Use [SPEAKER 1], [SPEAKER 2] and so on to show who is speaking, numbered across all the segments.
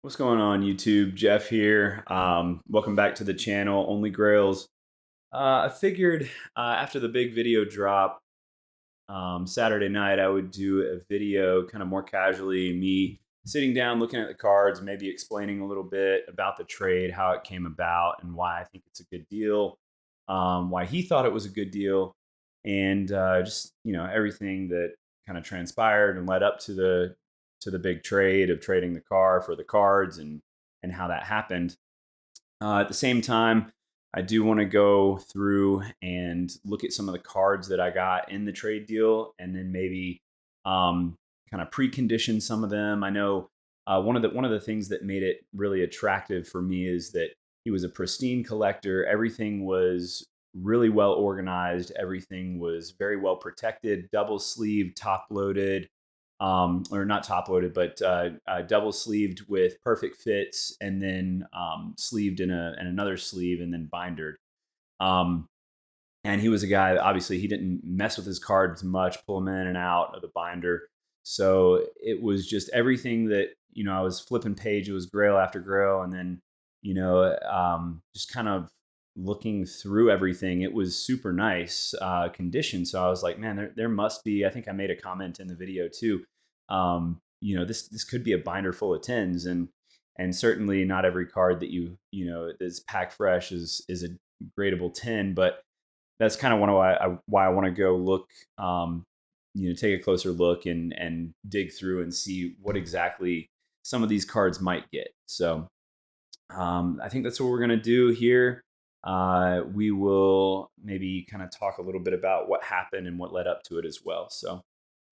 [SPEAKER 1] What's going on, YouTube? Jeff here. Welcome back to the channel, Only Grails. I figured after the big video drop Saturday night, I would do a video kind of more casually, me sitting down, looking at the cards, maybe explaining a little bit about the trade, how it came about, and why I think it's a good deal, why he thought it was a good deal, and just everything that kind of transpired and led up to the big trade of trading the car for the cards and how that happened. At the same time, I do want to go through and look at some of the cards that I got in the trade deal, and then maybe kind of precondition some of them. I know one of the things that made it really attractive for me is that he was a pristine collector. Everything was really well organized. Everything was very well protected, double sleeved, top loaded, or not top loaded, but double sleeved with perfect fits, and then sleeved in another sleeve, and then bindered. Um, and he was a guy that obviously he didn't mess with his cards much, pull them in and out of the binder. So it was just everything that I was flipping page. It was grail after grail, and then just kind of looking through everything. It was super nice condition. So I was like, man, there must be. I think I made a comment in the video too. This could be a binder full of tens, and certainly not every card that that's pack fresh is a gradable 10, but that's kind of why I want to go look, take a closer look and dig through and see what exactly some of these cards might get. So I think that's what we're gonna do here. We will maybe kind of talk a little bit about what happened and what led up to it as well. So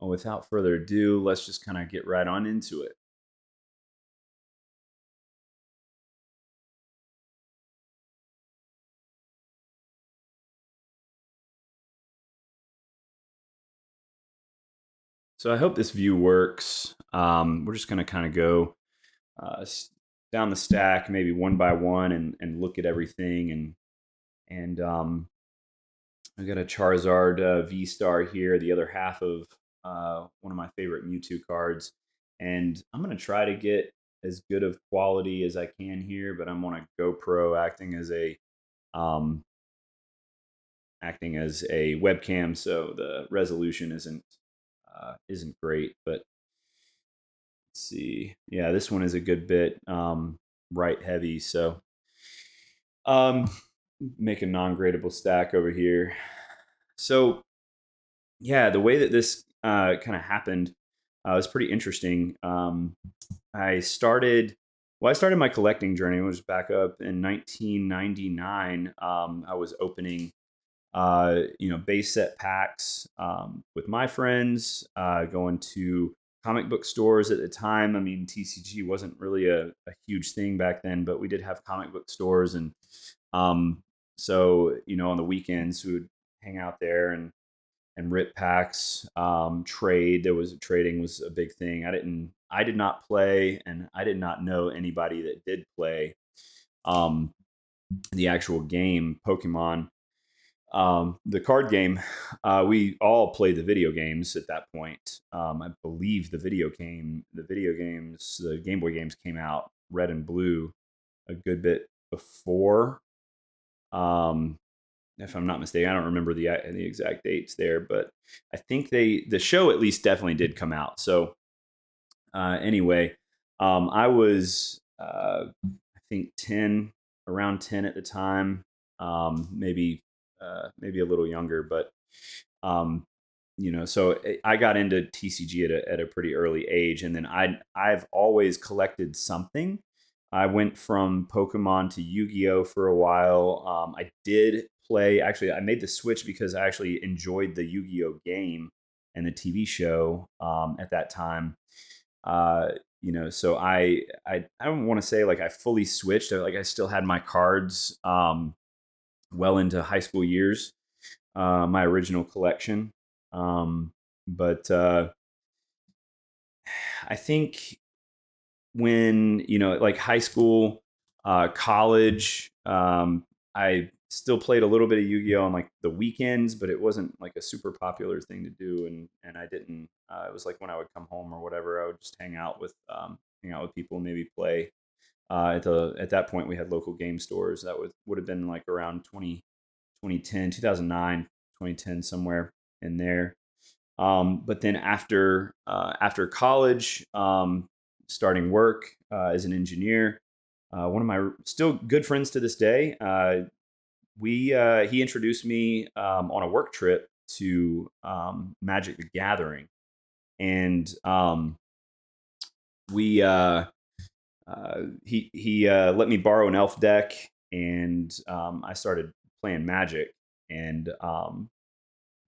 [SPEAKER 1] without further ado, let's just kind of get right on into it. So I hope this view works. We're just going to kind of go uh, down the stack, maybe one by one, and look at everything. And I got a Charizard V Star here, the other half of one of my favorite Mewtwo cards, and I'm going to try to get as good of quality as I can here. But I'm on a GoPro um, acting as a webcam, so the resolution isn't great. But let's see. Yeah, this one is a good bit right heavy. So um, make a non-gradable stack over here. So yeah, the way that this kind of happened was pretty interesting. I started. Well, I started my collecting journey. It was back up in 1999. I was opening, base set packs with my friends, going to comic book stores at the time. I mean, TCG wasn't really a huge thing back then, but we did have comic book stores, and um, so on the weekends we would hang out there and rip packs, trade. Trading was a big thing. I did not play, and I did not know anybody that did play um, the actual game Pokemon. The card game, we all played the video games at that point. I believe the Game Boy games came out Red and Blue a good bit before. Um, if I'm not mistaken, I don't remember the exact dates there, but I think the show at least definitely did come out. So anyway, I was I think 10, around 10 at the time, maybe a little younger, but um, so I got into TCG at a pretty early age, and then I've always collected something. I went from Pokemon to Yu-Gi-Oh for a while. I did play. Actually, I made the switch because I actually enjoyed the Yu-Gi-Oh game and the TV show at that time. Uh, so I don't want to say like I fully switched. Like I still had my cards well into high school years, my original collection. But I think when like high school, college, I still played a little bit of Yu-Gi-Oh on like the weekends, but it wasn't like a super popular thing to do, and I didn't. It was like when I would come home or whatever, I would just hang out with people, and maybe play. At that point, we had local game stores. That would have been like around 2010, 2009, 2010, somewhere in there. But then after college, starting work as an engineer, one of my still good friends to this day, he introduced me on a work trip to Magic the Gathering, and we he let me borrow an elf deck, and I started playing Magic, and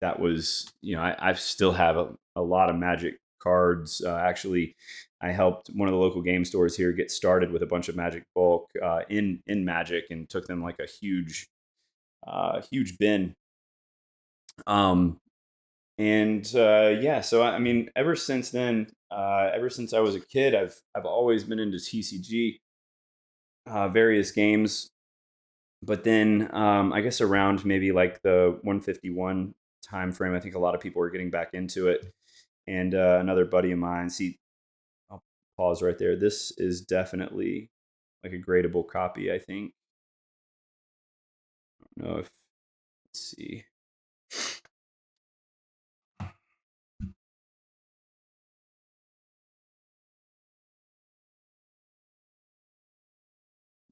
[SPEAKER 1] that was, I still have a lot of Magic cards. Actually, I helped one of the local game stores here get started with a bunch of Magic bulk in Magic, and took them like a huge bin. Um, and yeah, so I mean, ever since then, ever since I was a kid, I've always been into TCG, various games. But then I guess around maybe like the 151 time frame, I think a lot of people are getting back into it. And another buddy of mine, see, I'll pause right there. This is definitely like a gradable copy, I think. I don't know if, let's see.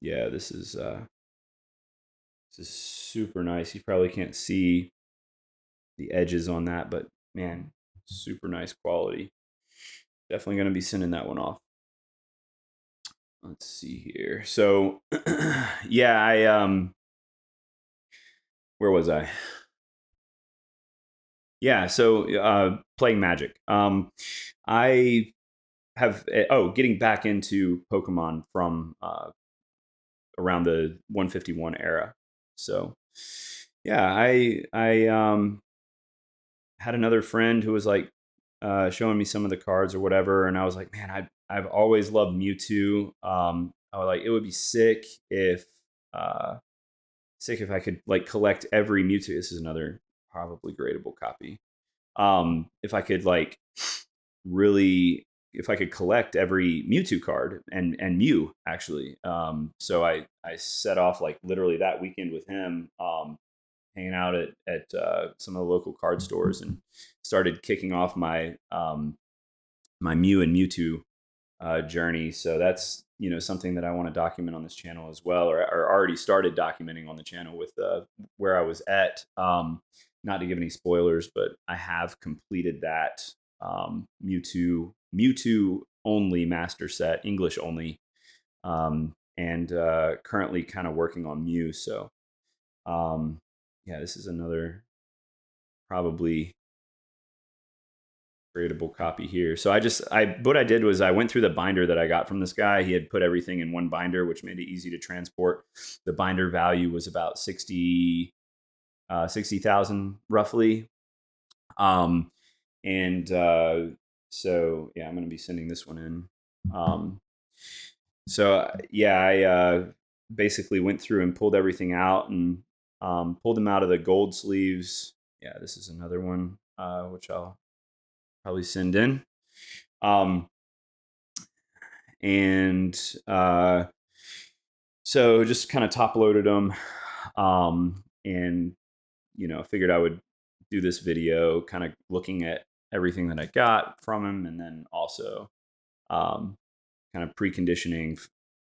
[SPEAKER 1] Yeah, this is super nice. You probably can't see the edges on that, but man, super nice quality. Definitely going to be sending that one off. Let's see here. So, yeah, where was I? Yeah, so playing Magic. I have getting back into Pokemon from around the 151 era. So, yeah, I had another friend who was like showing me some of the cards or whatever, and I was like, man, I've always loved Mewtwo. I was like, it would be uh, sick if I could like collect every Mewtwo. This is another probably gradable copy. If I could like really, if I could collect every Mewtwo card and Mew actually. So I set off like literally that weekend with him, hanging out at some of the local card stores, and started kicking off my my Mew and Mewtwo journey. So that's, something that I want to document on this channel as well, or already started documenting on the channel with where I was at. Not to give any spoilers, but I have completed that Mewtwo only master set, English only, and currently kind of working on Mew. So yeah, this is another probably gradable copy here. So what I did was I went through the binder that I got from this guy. He had put everything in one binder, which made it easy to transport. The binder value was about 60,000 roughly. And so yeah, I'm going to be sending this one in. So yeah, I basically went through and pulled everything out, and pulled them out of the gold sleeves. Yeah, this is another one, which I'll probably send in. And so just kind of top loaded them, and figured I would do this video kind of looking at everything that I got from him, and then also kind of preconditioning.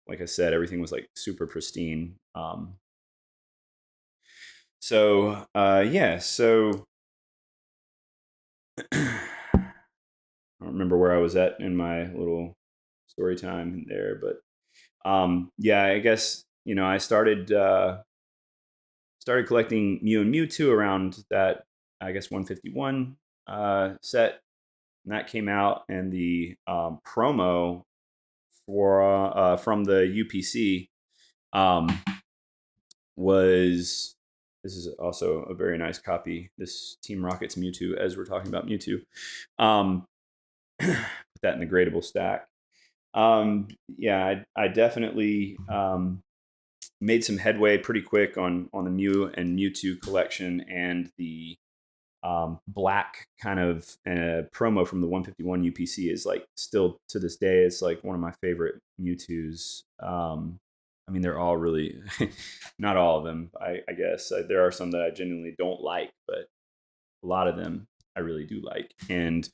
[SPEAKER 1] Like I said, everything was like super pristine. So yeah, so I don't remember where I was at in my little story time there, but yeah, I guess I started collecting Mew and Mewtwo around that, I guess, 151 set, and that came out, and the promo for from the UPC was, this is also a very nice copy. This Team Rocket's Mewtwo, as we're talking about Mewtwo. Put that in the gradable stack. Yeah, I definitely made some headway pretty quick on the Mew and Mewtwo collection, and the black kind of promo from the 151 UPC is like still to this day, it's like one of my favorite Mewtwo's. I mean, they're all really, not all of them, I guess. There are some that I genuinely don't like, but a lot of them I really do like. And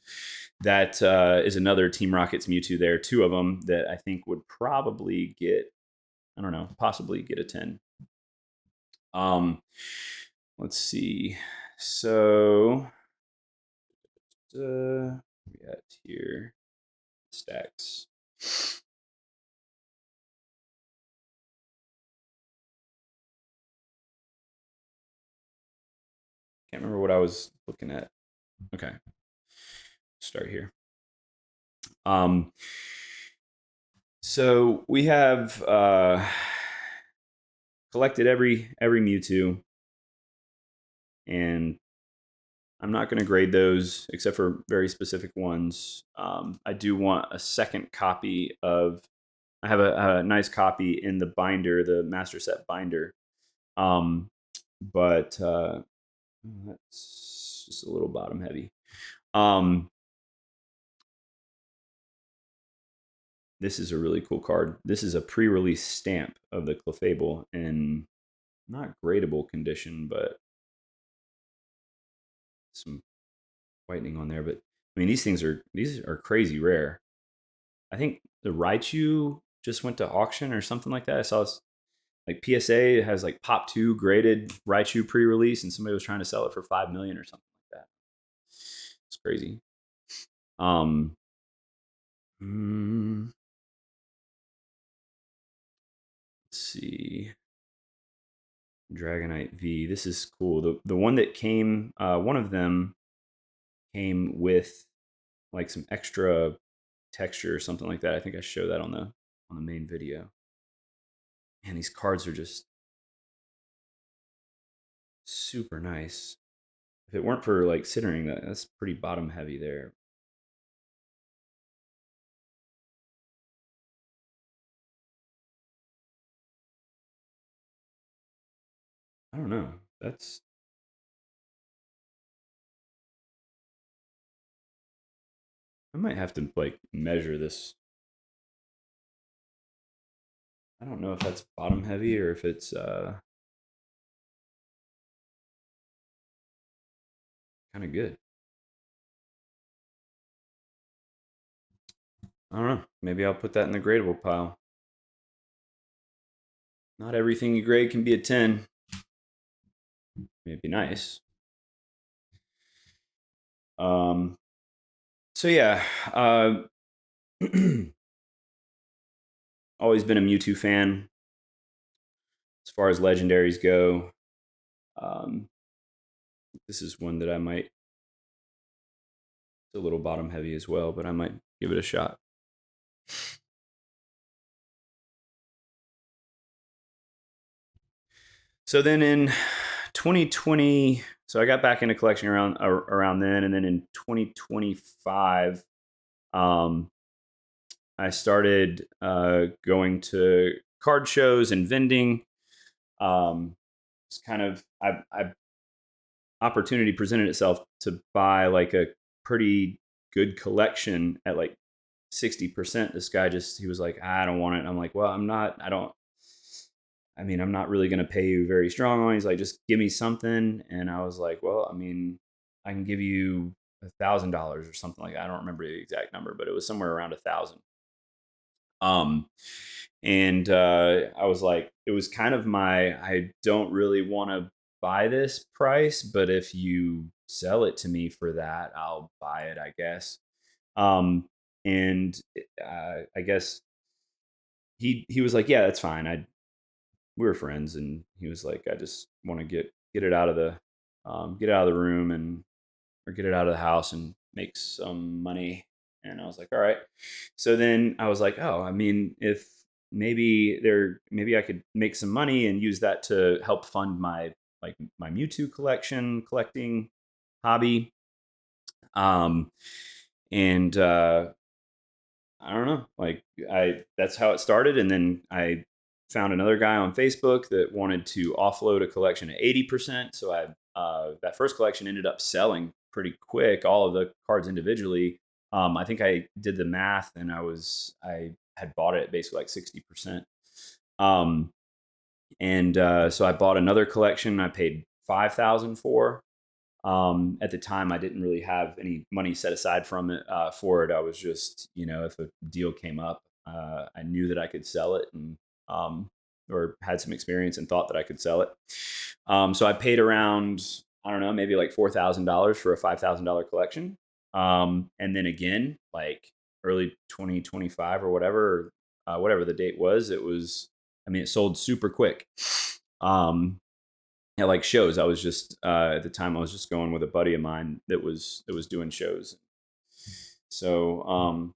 [SPEAKER 1] that is another Team Rocket's Mewtwo there. Two of them that I think would probably get, I don't know, possibly get a 10. Let's see. So, we got here stacks. Can't remember what I was looking at. Okay, start here. So we have collected every Mewtwo, and I'm not going to grade those except for very specific ones. I do want a second copy of. I have a nice copy in the binder, the master set binder, but that's just a little bottom heavy. This is a really cool card. This is a pre-release stamp of the Clefable in not gradable condition, but some whitening on there. But I mean, these are crazy rare. I think the Raichu just went to auction or something like that. I saw this, like PSA has like Pop 2 graded Raichu pre-release, and somebody was trying to sell it for 5 million or something like that. It's crazy. Let's see. Dragonite V. This is cool. The one that came, one of them came with like some extra texture or something like that. I think I showed that on the main video. And these cards are just super nice. If it weren't for like centering, that's pretty bottom heavy there. I don't know. That's, I might have to like measure this. I don't know if that's bottom heavy or if it's kind of good. I don't know. Maybe I'll put that in the gradable pile. Not everything you grade can be a 10. It'd be nice. So yeah, always been a Mewtwo fan. As far as legendaries go, this is one that I might. It's a little bottom heavy as well, but I might give it a shot. So then in 2020, so I got back into collection around then, and then in 2025, I started going to card shows and vending. It's kind of I opportunity presented itself to buy like a pretty good collection at like 60%. This guy he was like, I don't want it. I'm like, well, I'm not really going to pay you very strong on it. He's like, just give me something. And I was like, well, I mean, I can give you $1,000 or something like that. I don't remember the exact number, but it was somewhere around 1,000. And I was like, it was kind of I don't really want to buy this price, but if you sell it to me for that, I'll buy it, I guess. And I guess he was like, yeah, that's fine. We were friends, and he was like, I just want to get it out of the room or get it out of the house and make some money. And I was like, all right. So then I was like, oh, I mean, if maybe I could make some money and use that to help fund my Mewtwo collecting hobby. And I don't know, like that's how it started. And then I found another guy on Facebook that wanted to offload a collection at 80%. So that first collection ended up selling pretty quick, all of the cards individually. I think I did the math, and I had bought it at basically like 60%. So I bought another collection. I paid 5,000 for. At the time, I didn't really have any money set aside from it for it. I was just, if a deal came up, I knew that I could sell it, and or had some experience and thought that I could sell it. So I paid around, I don't know, maybe like $4,000 for a $5,000 collection. And then again, like early 2025 or whatever the date was, it sold super quick. Like shows. I was just at the time I was just going with a buddy of mine that was doing shows. So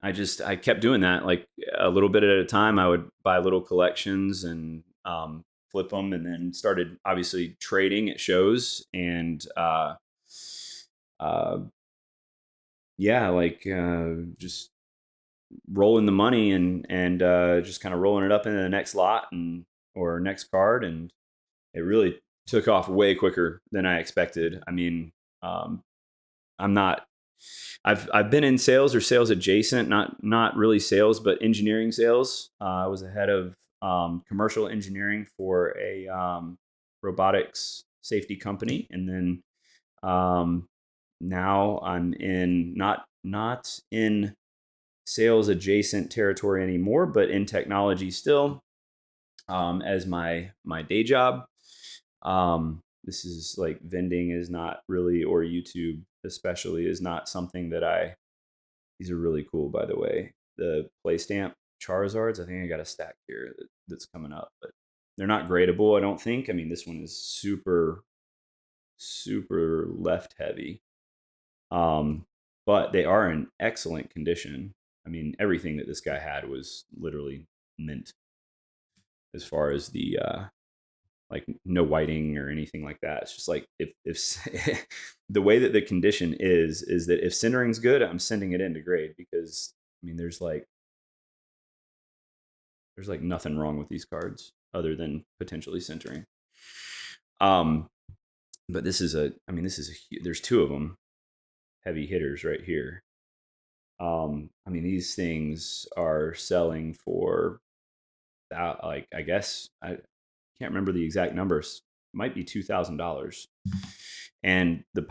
[SPEAKER 1] I kept doing that, like a little bit at a time. I would buy little collections and flip them, and then started obviously trading at shows, and just rolling the money and just kind of rolling it up into the next lot or next card, and it really took off way quicker than I expected. I've been in sales or sales adjacent, not really sales, but engineering sales. I was the head of commercial engineering for a robotics safety company, and then now I'm in not in sales adjacent territory anymore, but in technology still, as my day job. This is like vending is not really, or YouTube especially, is not something that these are really cool, by the way. The play stamp Charizards, I think I got a stack here that's coming up, but they're not gradable, I don't think. This one is super, super left heavy. But they are in excellent condition. Everything that this guy had was literally mint as far as the like no whiting or anything like that. It's just like if the way that the condition is that if centering's good, I'm sending it into grade, because there's like nothing wrong with these cards other than potentially centering. But this is there's two of them, heavy hitters right here. These things are selling for that, like, I guess I can't remember the exact numbers. Might be $2,000, and the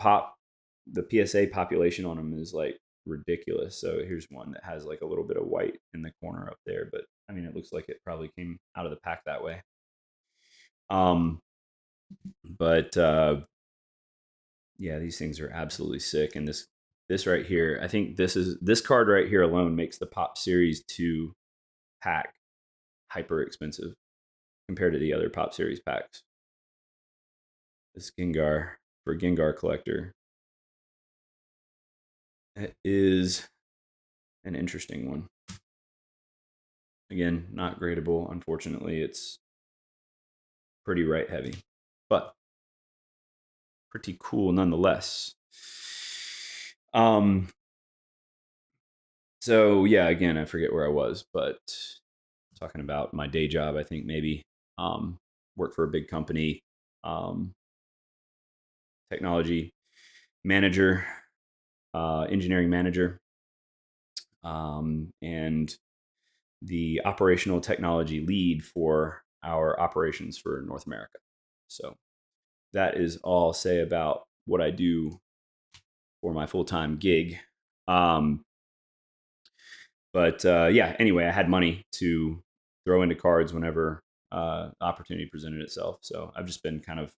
[SPEAKER 1] PSA population on them is like ridiculous. So here's one that has like a little bit of white in the corner up there, but it looks like it probably came out of the pack that way. But yeah, these things are absolutely sick. And this right here, I think this card right here alone makes the Pop Series 2 pack hyper expensive compared to the other Pop Series packs. This Gengar, for a Gengar collector, it is an interesting one. Again, not gradable, unfortunately. It's pretty right heavy, but pretty cool nonetheless. So yeah, again, I forget where I was, but talking about my day job, I think maybe work for a big company, technology manager, engineering manager, and the operational technology lead for our operations for North America. So that is all I'll say about what I do for my full-time gig. Anyway, I had money to throw into cards whenever opportunity presented itself. So I've just been kind of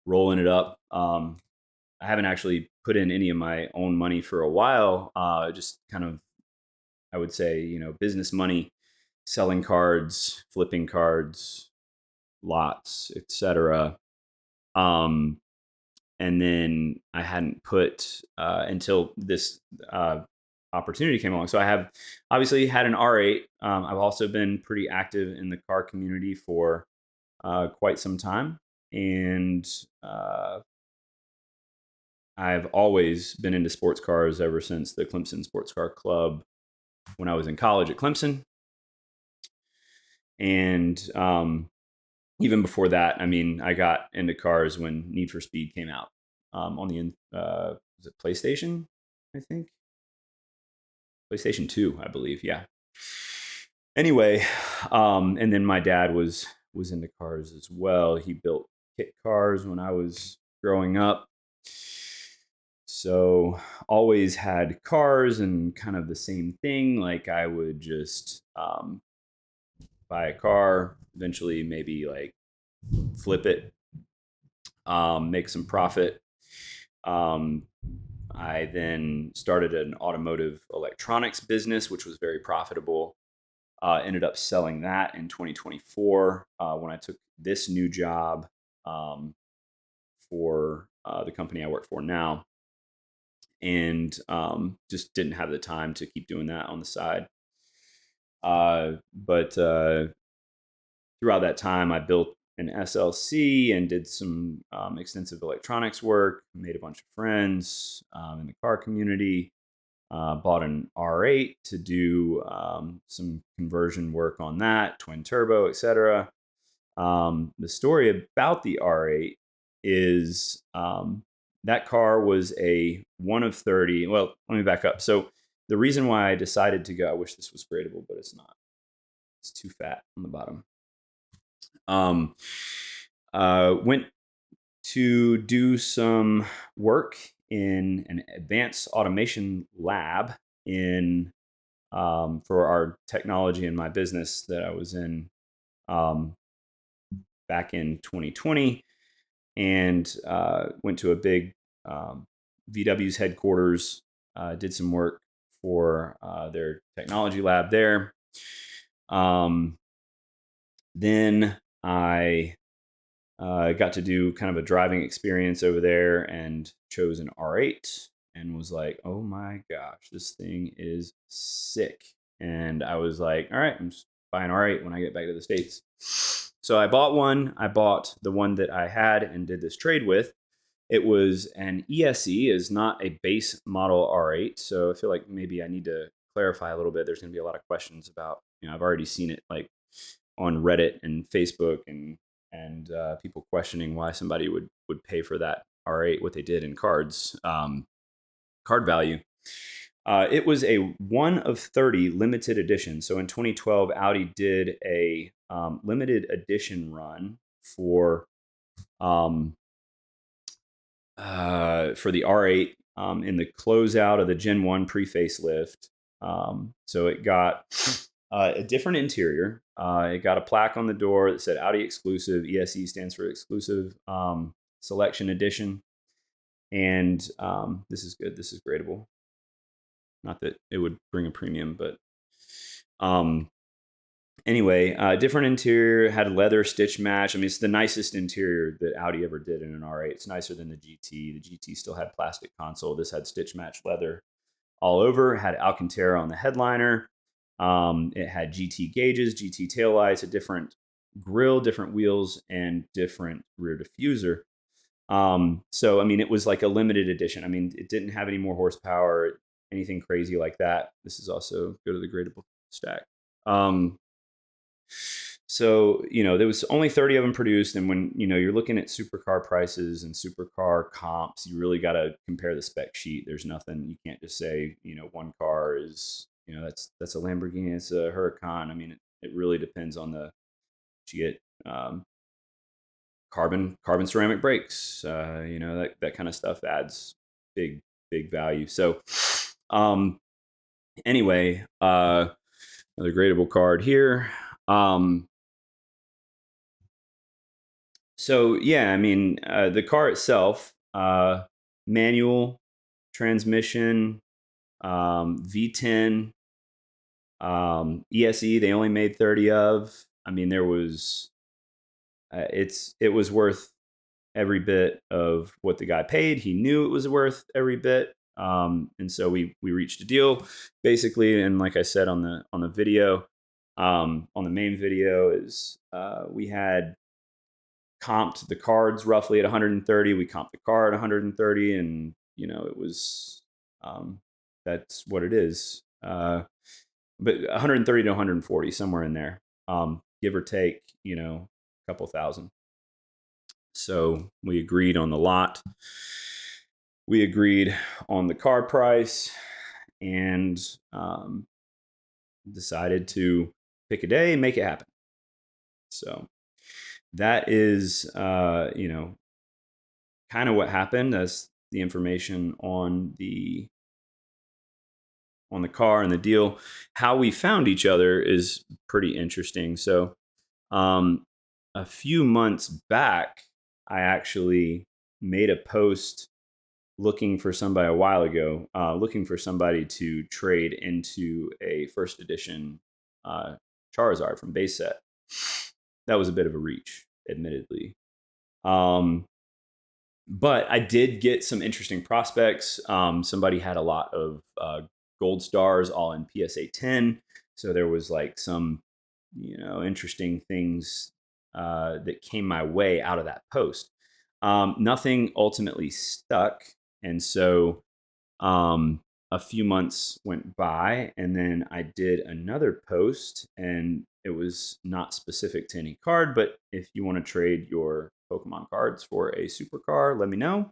[SPEAKER 1] rolling it up. I haven't actually put in any of my own money for a while. Just kind of, I would say, business money, selling cards, flipping cards, lots, etc. And then I hadn't put until this opportunity came along. So I have obviously had an R8. I've also been pretty active in the car community for quite some time, and I've always been into sports cars ever since the Clemson Sports Car Club when I was in college at Clemson. And even before that, I mean, I got into cars when Need for Speed came out on the was it PlayStation? I think PlayStation 2, I believe. Yeah. Anyway, and then my dad was into cars as well. He built kit cars when I was growing up. So always had cars and kind of the same thing. Like I would just buy a car, eventually maybe like flip it, make some profit. Um, I then started an automotive electronics business, which was very profitable. Ended up selling that in 2024 when I took this new job for the company I work for now, and just didn't have the time to keep doing that on the side. But throughout that time, I built an SLC and did some extensive electronics work, made a bunch of friends in the car community, bought an R8 to do some conversion work on that, twin turbo, etc. The story about the R8 is that car was a one of 30. Well, let me back up. So the reason why I decided to go, I wish this was gradable, but it's not. It's too fat on the bottom. Went to do some work in an advanced automation lab in for our technology in my business that I was in back in 2020, and went to a big VW's headquarters, did some work for their technology lab there. Then I got to do kind of a driving experience over there and chose an R8 and was like, oh my gosh, this thing is sick. And I was like, all right, I'm just buying R8 when I get back to the States. So I bought one. I bought the one that I had and did this trade with. It was an ESE, is not a base model R8. So I feel like maybe I need to clarify a little bit. There's going to be a lot of questions about, I've already seen it like on Reddit and Facebook and people questioning why somebody would pay for that R8, what they did in cards, card value. It was a 1 of 30 limited edition. So in 2012, Audi did a limited edition run for the R8 in the closeout of the Gen 1 pre-facelift. So it got a different interior. It got a plaque on the door that said Audi exclusive. ESE stands for exclusive selection edition. And this is good. This is gradable. Not that it would bring a premium, but anyway, different interior, had a leather stitch match. I mean, it's the nicest interior that Audi ever did in an R8. It's nicer than the GT. The GT still had plastic console. This had stitch match leather all over. It had Alcantara on the headliner. It had GT gauges, GT taillights, a different grille, different wheels, and different rear diffuser. So, I mean, it was like a limited edition. I mean, it didn't have any more horsepower, anything crazy like that. This is also go to the gradable stack. So, there was only 30 of them produced. And when, you're looking at supercar prices and supercar comps, you really got to compare the spec sheet. There's nothing, you can't just say, one car is, that's a Lamborghini, it's a Huracan. I mean, it really depends on you get carbon ceramic brakes, that kind of stuff adds big value. So, anyway, another gradable card here. So yeah, I mean, the car itself, manual transmission, V10, ESE. They only made 30 of. I mean, there was, it was worth every bit of what the guy paid. He knew it was worth every bit, and so we reached a deal, basically. And like I said on the video, on the main video, is we had comped the cards roughly at 130. We comped the car at 130, and it was that's what it is. But 130 to 140, somewhere in there. give or take, a couple thousand. So we agreed on the lot. We agreed on the car price, and decided to pick a day and make it happen. So that is, kind of what happened. That's the information on the car and the deal. How we found each other is pretty interesting. So, a few months back, I actually made a post looking for somebody a while ago, looking for somebody to trade into a first edition Charizard from base set. That was a bit of a reach, admittedly. But I did get some interesting prospects. Somebody had a lot of gold stars, all in PSA 10. So there was like some, interesting things that came my way out of that post. Nothing ultimately stuck. And so a few months went by, and then I did another post, and it was not specific to any card, but if you want to trade your Pokemon cards for a supercar, let me know.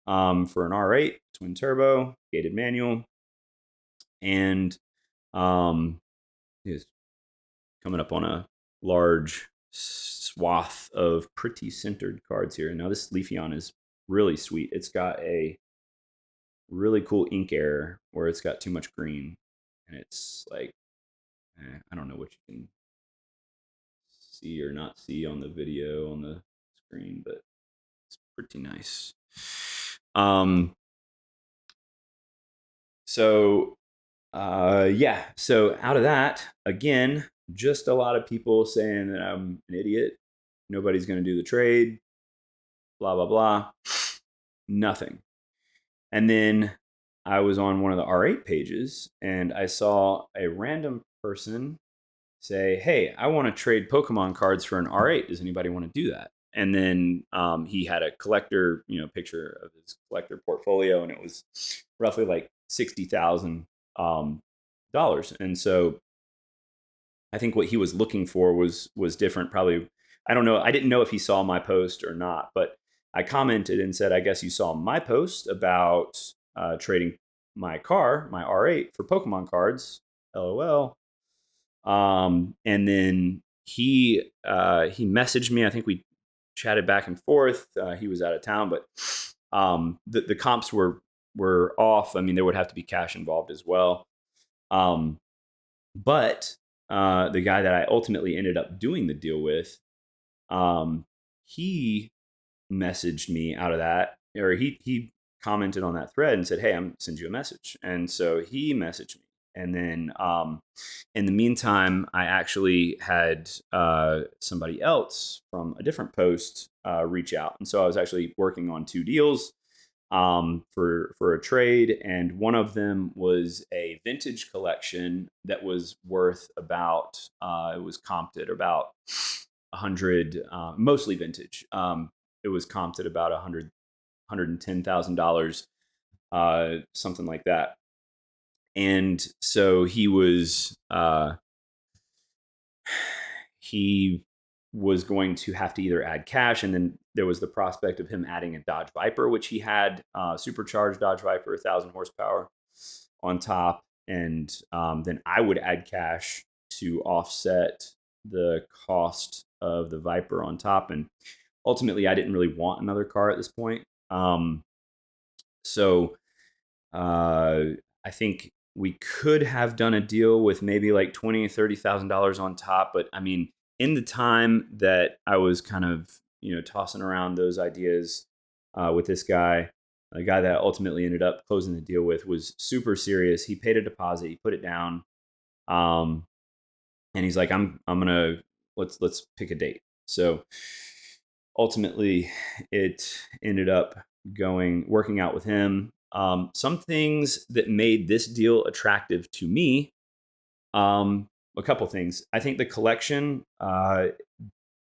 [SPEAKER 1] For an R8 twin turbo gated manual, and is coming up on a large swath of pretty centered cards here. Now this Leafeon is really sweet. It's got a really cool ink error where it's got too much green, and it's like, I don't know what you can see or not see on the video on the screen, but it's pretty nice. Yeah, so out of that, again, just a lot of people saying that I'm an idiot, nobody's going to do the trade, blah blah blah. Nothing. And then I was on one of the R8 pages, and I saw a random person say, "Hey, I want to trade Pokemon cards for an R8. Does anybody want to do that?" And then he had a collector, picture of his collector portfolio, and it was roughly like $60,000. And so I think what he was looking for was different. Probably, I don't know. I didn't know if he saw my post or not, but I commented and said, "I guess you saw my post about trading my car, my R8, for Pokemon cards." LOL. And then he messaged me. I think we chatted back and forth. He was out of town, but the comps were off. I mean, there would have to be cash involved as well. But the guy that I ultimately ended up doing the deal with, he messaged me out of that, or he commented on that thread and said, "Hey, I'm send you a message." And so he messaged me. And then in the meantime, I actually had somebody else from a different post reach out. And so I was actually working on two deals for a trade. And one of them was a vintage collection that was worth about, it was comped at about 100, mostly vintage. It was comped at about $110,000, something like that. And so he was going to have to either add cash, and then there was the prospect of him adding a Dodge Viper, which he had, supercharged Dodge Viper, 1,000 horsepower on top, and then I would add cash to offset the cost of the Viper on top. And ultimately, I didn't really want another car at this point. So I think we could have done a deal with maybe like $20,000 or $30,000 on top. But I mean, in the time that I was kind of, tossing around those ideas with this guy, the guy that I ultimately ended up closing the deal with was super serious. He paid a deposit, he put it down, and he's like, "I'm gonna let's pick a date." So ultimately, it ended up working out with him. Some things that made this deal attractive to me, a couple things. I think the collection,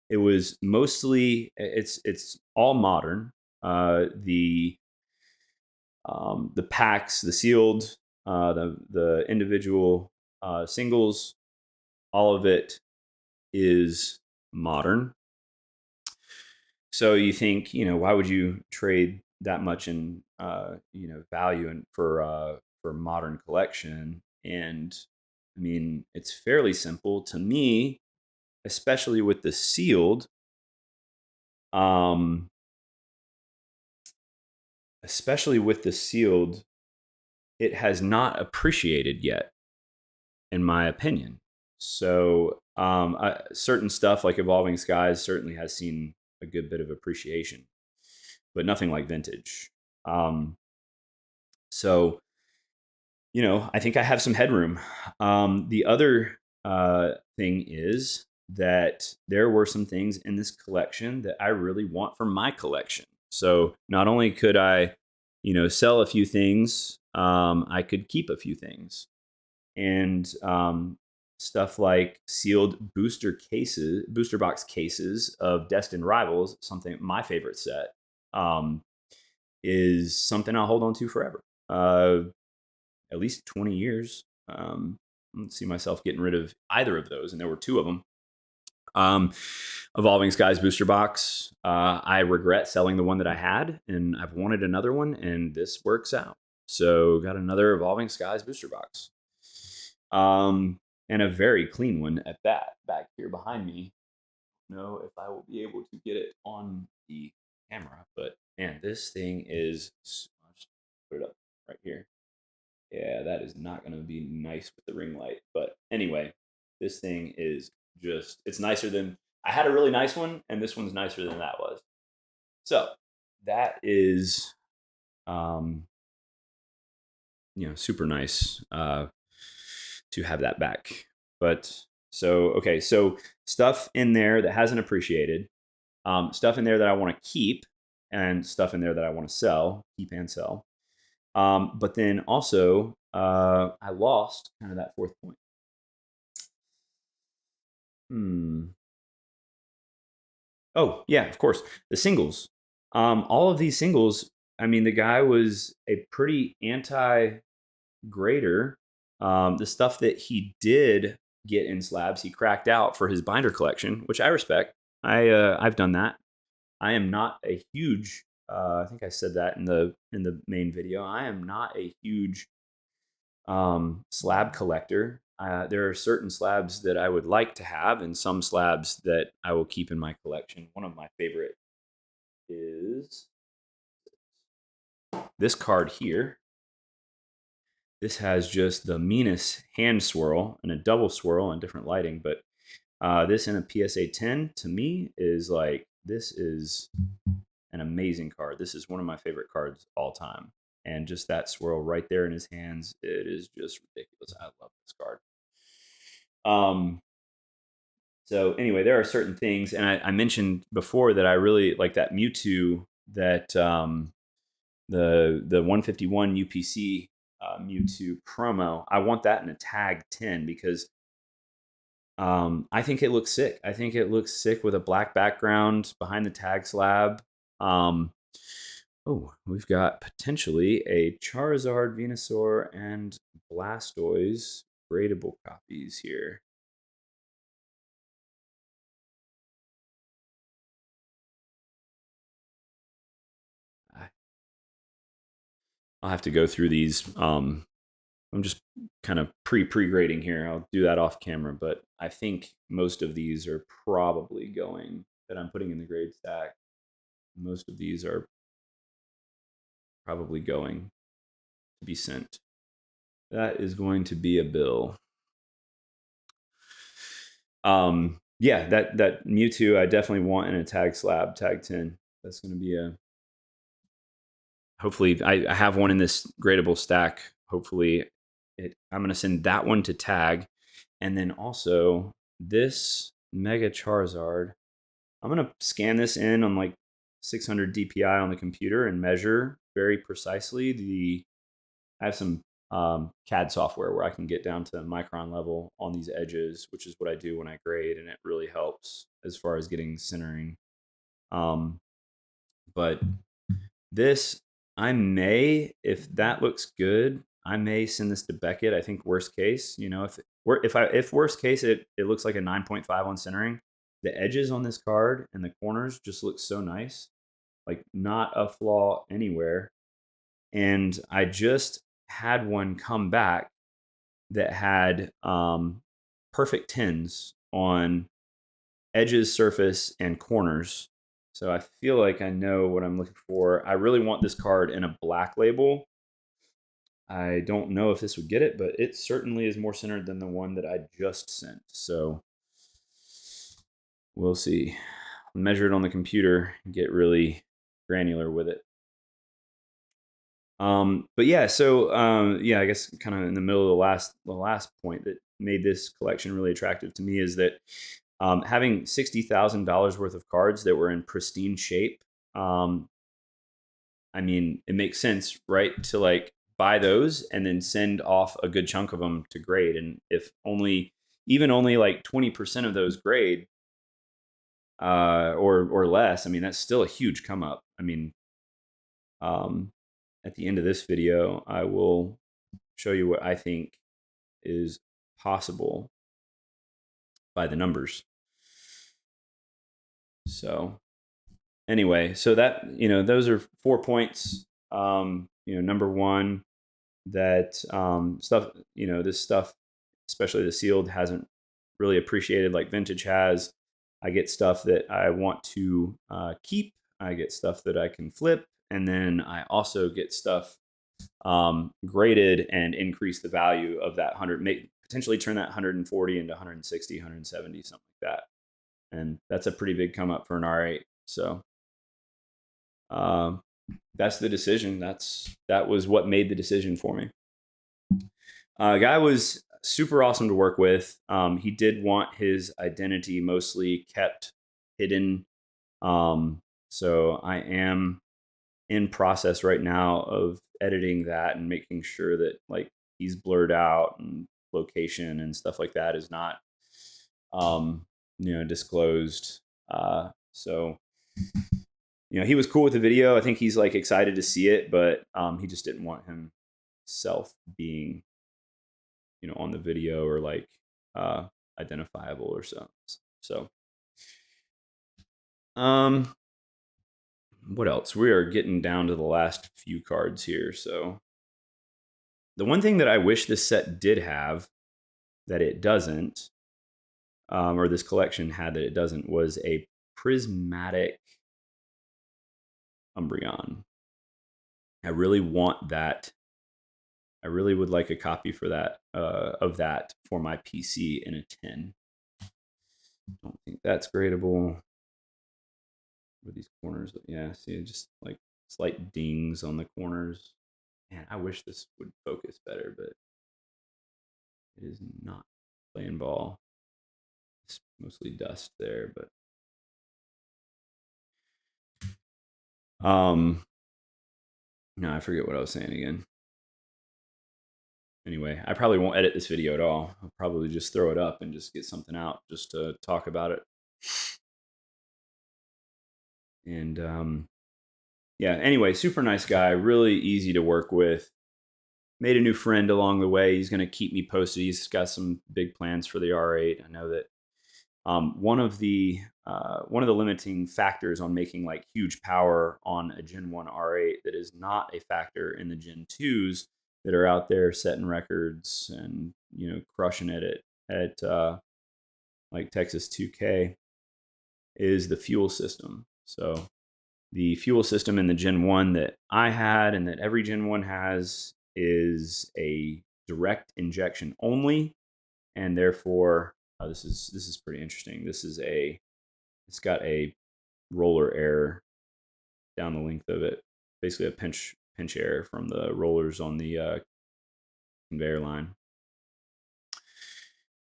[SPEAKER 1] it was mostly, it's all modern. The packs, the sealed, the individual singles, all of it is modern. So you think, why would you trade that much in, value and for modern collection? And I mean, it's fairly simple to me, especially with the sealed. Um, especially with the sealed, it has not appreciated yet, in my opinion. So certain stuff like Evolving Skies certainly has seen a good bit of appreciation, but nothing like vintage. Um, so I think I have some headroom. The other thing is that there were some things in this collection that I really want for my collection. So not only could I, sell a few things, I could keep a few things. And stuff like sealed booster box cases of Destined Rivals, something my favorite set, um, is something I'll hold on to forever. At least 20 years. I don't see myself getting rid of either of those, and there were two of them. Evolving Skies booster box. I regret selling the one that I had, and I've wanted another one, and this works out. So got another Evolving Skies booster box. And a very clean one at that, back here behind me. I don't know if I will be able to get it on the camera, but man, this thing is, I'll just put it up right here. Yeah, that is not going to be nice with the ring light. But anyway, this thing is it's nicer than, I had a really nice one, and this one's nicer than that was. So that is, super nice to have that back. But okay, so stuff in there that hasn't appreciated, stuff in there that I want to keep, and stuff in there that I want to keep and sell. But then also, I lost kind of that fourth point. Oh, yeah, of course. The singles. All of these singles, I mean, the guy was a pretty anti-grader. The stuff that he did get in slabs, he cracked out for his binder collection, which I respect. I've done that. I am not a huge. I think I said that in the main video. I am not a huge slab collector. There are certain slabs that I would like to have, and some slabs that I will keep in my collection. One of my favorite is this card here. This has just the meanest hand swirl and a double swirl and different lighting, but this in a PSA 10 to me is like, this is an amazing card. This is one of my favorite cards all time. And just that swirl right there in his hands, it is just ridiculous. I love this card. So anyway, there are certain things, and I mentioned before that I really like that Mewtwo, that the 151 UPC Mewtwo promo. I want that in a tag 10 because I think it looks sick. I think it looks sick with a black background behind the tag slab. We've got potentially a Charizard, Venusaur, and Blastoise gradable copies here. I'll have to go through these. I'm just kind of pre-grading here. I'll do that off camera, but I think most of these are probably going, that I'm putting in the grade stack. Most of these are probably going to be sent. That is going to be a bill. Yeah, that Mewtwo I definitely want in a tag slab, tag 10. That's going to be a, hopefully I have one in this gradable stack. Hopefully I'm going to send that one to tag. And then also this Mega Charizard, I'm going to scan this in on like 600 DPI on the computer and measure very precisely I have some CAD software where I can get down to micron level on these edges, which is what I do when I grade, and it really helps as far as getting centering. But this, I may, if that looks good, I may send this to Beckett. I think worst case, you know, if worst case it looks like a 9.5 on centering. The edges on this card and the corners just look so nice, like not a flaw anywhere. And I just had one come back that had perfect tens on edges, surface, and corners. So I feel like I know what I'm looking for. I really want this card in a black label. I don't know if this would get it, but it certainly is more centered than the one that I just sent. So we'll see. Measure it on the computer, get really granular with it. But yeah, so yeah, I guess kind of in the middle of the last point that made this collection really attractive to me is that having $60,000 worth of cards that were in pristine shape. I mean, it makes sense, right, to like buy those and then send off a good chunk of them to grade. And if even only like 20% of those grade, or less, I mean, that's still a huge come up. I mean, at the end of this video, I will show you what I think is possible by the numbers. So anyway, so that, you know, those are 4 points. You know, number one, that stuff, you know, this stuff, especially the sealed, hasn't really appreciated like vintage has. I get stuff that I want to keep. I get stuff that I can flip. And then I also get stuff graded and increase the value of that 100, potentially turn that 140 into 160, 170, something like that. And that's a pretty big come up for an R8. So that's the decision. That was what made the decision for me. Guy was super awesome to work with. He did want his identity mostly kept hidden. So I am in process right now of editing that and making sure that like he's blurred out and location and stuff like that is not, you know, disclosed. So, you know, he was cool with the video. I think he's like excited to see it, but he just didn't want himself being, you know, on the video or like identifiable or so. So, what else? We are getting down to the last few cards here. So, the one thing that I wish this set did have that it doesn't, or this collection had that it doesn't, was a prismatic Umbreon. I really want that. I really would like a copy for that of that for my PC in a 10. Don't think that's gradable. With these corners, yeah, see, just like slight dings on the corners. Man, I wish this would focus better, but it is not playing ball. It's mostly dust there, but no, I forget what I was saying again. Anyway, I probably won't edit this video at all. I'll probably just throw it up and just get something out just to talk about it. And yeah, anyway, super nice guy, really easy to work with. Made a new friend along the way. He's going to keep me posted. He's got some big plans for the R8. I know that one of the limiting factors on making like huge power on a Gen 1 R8 that is not a factor in the Gen 2s that are out there setting records and, you know, crushing it at like Texas 2K is the fuel system. So the fuel system in the Gen 1 that I had and that every Gen 1 has is a direct injection only, and therefore this is pretty interesting. It's got a roller air down the length of it, basically a pinch air from the rollers on the conveyor line,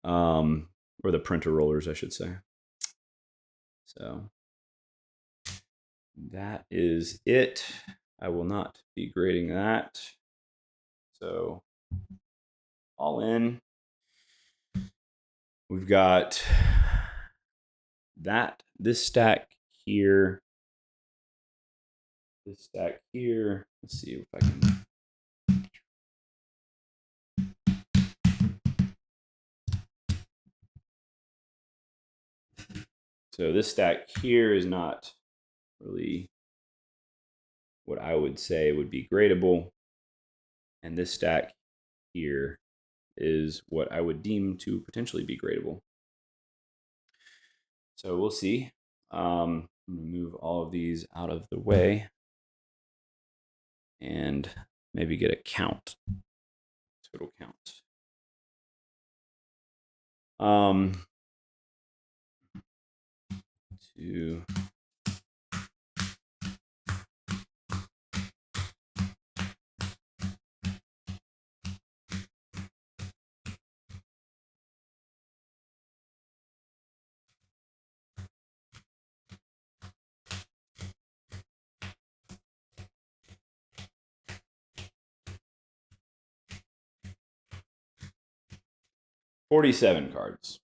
[SPEAKER 1] or the printer rollers, I should say. So that is it. I will not be grading that. So all in, we've got this stack here, this stack here. Let's see if I can So this stack here is not really what I would say would be gradable. And this stack here is what I would deem to potentially be gradable. So we'll see. I'm going to move all of these out of the way and maybe get a count, total count. 2, 47 cards.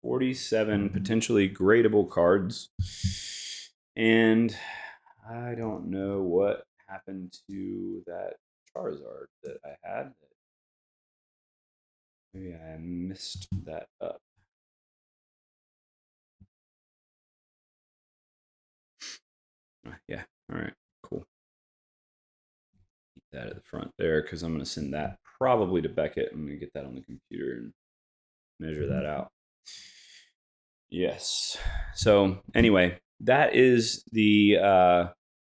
[SPEAKER 1] 47 potentially gradable cards. And I don't know what happened to that Charizard that I had. Maybe I messed that up. Yeah, all right, cool. Keep that at the front there because I'm going to send that probably to Beckett. I'm going to get that on the computer and measure that out. Yes. So anyway, that is the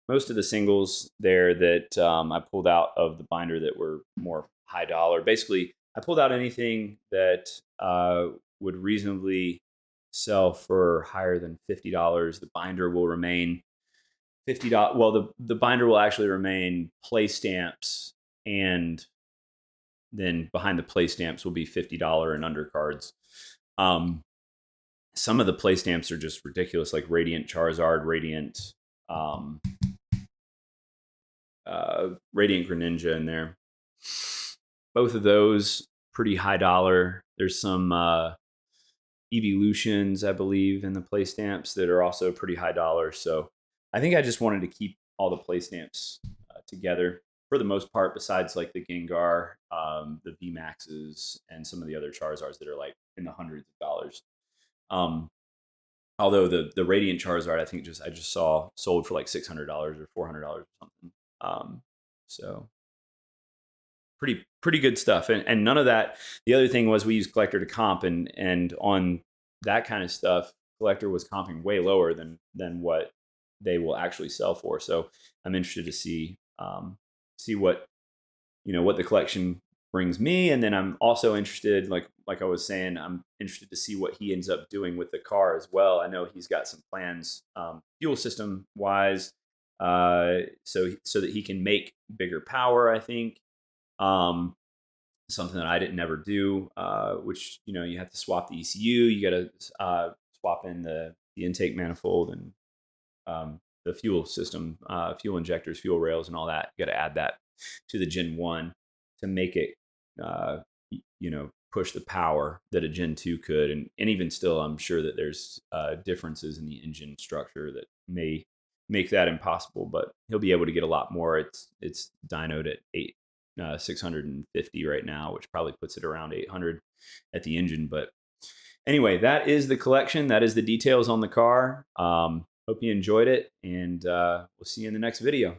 [SPEAKER 1] most of the singles there that I pulled out of the binder that were more high dollar. Basically, I pulled out anything that would reasonably sell for higher than $50. The binder will remain $50. Well, the binder will actually remain play stamps, and then behind the play stamps will be $50 and under cards. Some of the play stamps are just ridiculous, like Radiant Charizard, Radiant Greninja in there. Both of those pretty high dollar. There's some Evolutions, I believe, in the play stamps that are also pretty high dollar. So I think I just wanted to keep all the play stamps together for the most part, besides like the Gengar, the VMAXs, and some of the other Charizards that are like in the hundreds of dollars. Although the Radiant Charizard, I think I just saw sold for like $600 or $400 or something. So pretty good stuff. And none of that. The other thing was we used Collector to comp, and on that kind of stuff, Collector was comping way lower than what they will actually sell for. So I'm interested to see what what the collection brings me, and then I'm also interested, like I was saying, I'm interested to see what he ends up doing with the car as well. I know he's got some plans, fuel system wise, so that he can make bigger power. I think something that I didn't ever do, which you have to swap the ECU, you got to swap in the intake manifold and the fuel system, fuel injectors, fuel rails, and all that. You got to add that to the Gen 1 to make it, push the power that a Gen 2 could. And even still, I'm sure that there's differences in the engine structure that may make that impossible, but he'll be able to get a lot more. It's dynoed at 650 right now, which probably puts it around 800 at the engine. But anyway, that is the collection. That is the details on the car. Hope you enjoyed it, and we'll see you in the next video.